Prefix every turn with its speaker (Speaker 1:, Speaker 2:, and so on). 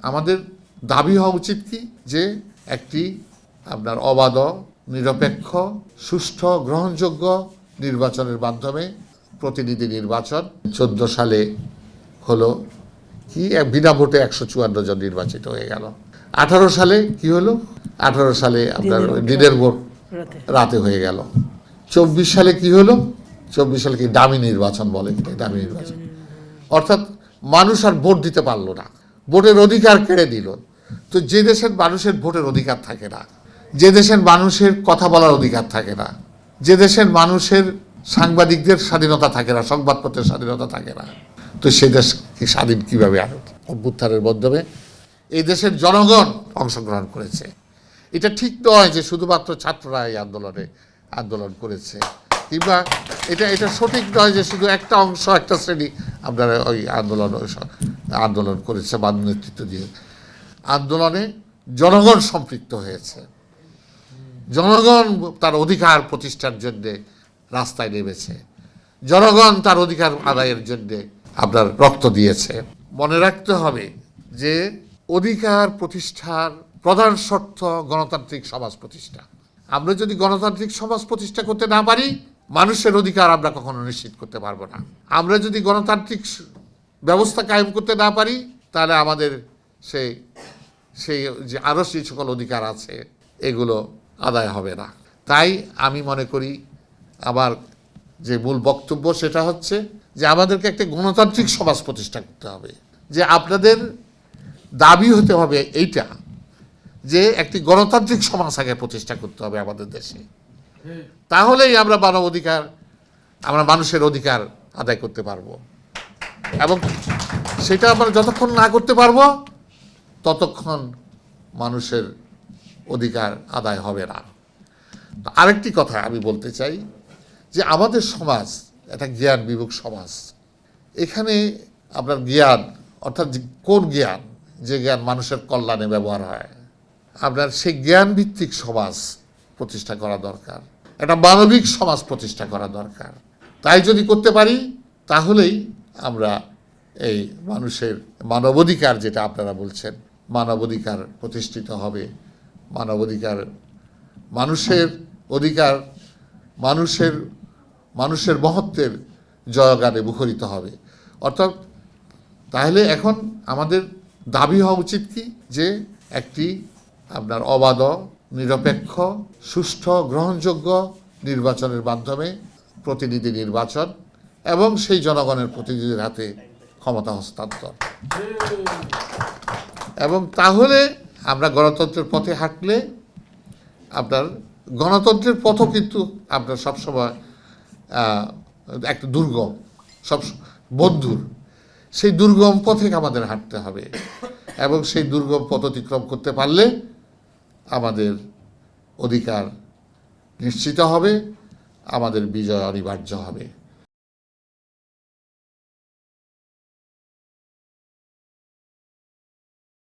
Speaker 1: আমাদের দাবি হওয়া উচিত কি যে একটি আপনার অবাধ, নিরপেক্ষ, সুষ্ঠু, গ্রহণযোগ্য নির্বাচনের মাধ্যমে প্রতিনিধি নির্বাচন 14 সালে হলো কি বিনা ভোটে 154 জন নির্বাচিত হয়ে গেল। 18 সালে কি হলো? 18 সালে আপনার দিনের ভোট রাতে হয়ে গেল। 24 সালে কি হলো? 24 সালে কি দামি নির্বাচন বলে, দামি নির্বাচন, অর্থাৎ মানুষ আর ভোট দিতে পারলো না, ভোটের অধিকার কেড়ে দিল। তো যে দেশের মানুষের ভোটের অধিকার থাকে না, যে দেশের মানুষের কথা বলার অধিকার থাকে না, যে দেশের মানুষের সাংবাদিকদের স্বাধীনতা থাকে না, সংবাদপত্রের স্বাধীনতা থাকে না, তো সেই দেশ স্বাধীন কীভাবে আরো? অভ্যুত্থানের মাধ্যমে এই দেশের জনগণ অংশগ্রহণ করেছে। এটা ঠিক নয় যে শুধুমাত্র ছাত্ররা এই আন্দোলন করেছে, কিংবা এটা সঠিক নয় যে শুধু একটা অংশ, একটা শ্রেণী আপনারা ওই আন্দোলন করেছে বা নেতৃত্ব দিয়ে। আন্দোলনে জনগণ সম্পৃক্ত হয়েছে, জনগণ তার অধিকার প্রতিষ্ঠার জন্যে রাস্তায় নেমেছে, জনগণ তার অধিকার আদায়ের জন্যে আপনার রক্ত দিয়েছে। মনে রাখতে হবে যে অধিকার প্রতিষ্ঠার প্রধান শর্ত গণতান্ত্রিক সমাজ প্রতিষ্ঠা। আমরা যদি গণতান্ত্রিক সমাজ প্রতিষ্ঠা করতে না পারি, মানুষের অধিকার আমরা কখনো নিশ্চিত করতে পারবো না। আমরা যদি গণতান্ত্রিক ব্যবস্থা কায়েম করতে না পারি, তাহলে আমাদের সেই যে আরও সেই সকল অধিকার আছে এগুলো আদায় হবে না। তাই আমি মনে করি আমার যে মূল বক্তব্য সেটা হচ্ছে যে আমাদেরকে একটা গণতান্ত্রিক সমাজ প্রতিষ্ঠা করতে হবে। যে আপনাদের দাবি হতে হবে এইটা যে একটি গণতান্ত্রিক সমাজ আগে প্রতিষ্ঠা করতে হবে আমাদের দেশে, তাহলেই আমরা আমরা মানুষের অধিকার আদায় করতে পারবো। এবং সেটা আমরা যতক্ষণ না করতে পারবো ততক্ষণ মানুষের অধিকার আদায় হবে না। আরেকটি কথা আমি বলতে চাই যে আমাদের সমাজ একটা জ্ঞান বিমুখ সমাজ। এখানে আপনার জ্ঞান অর্থাৎ কোন জ্ঞান? যে জ্ঞান মানুষের কল্যাণে ব্যবহার হয়, আপনার সেই জ্ঞান ভিত্তিক সমাজ প্রতিষ্ঠা করা দরকার, একটা মানবিক সমাজ প্রতিষ্ঠা করা দরকার। তাই যদি করতে পারি তাহলেই আমরা এই মানুষের মানবাধিকার, যেটা আপনারা বলছেন, মানবাধিকার প্রতিষ্ঠিত হবে। মানবাধিকার, মানুষের অধিকার, মানুষের মহত্বের জয়গানে মুখরিত হবে। অর্থাৎ তাহলে এখন আমাদের দাবি হওয়া উচিত কি যে একটি আপনার অবাধ, নিরপেক্ষ, সুষ্ঠু, গ্রহণযোগ্য নির্বাচনের মাধ্যমে প্রতিনিধি নির্বাচন এবং সেই জনগণের প্রতিনিধিদের হাতে ক্ষমতা হস্তান্তর। এবং তাহলে আমরা গণতন্ত্রের পথে হাঁটলে আপনার গণতন্ত্রের পথও কিন্তু আপনার সবসময় একটা দুর্গম, সব বন্ধুর, সেই দুর্গম পথে আমাদের হাঁটতে হবে। এবং সেই দুর্গম পথ অতিক্রম করতে পারলে আমাদের অধিকার নিশ্চিত হবে, আমাদের বিজয় অনিবার্য হবে।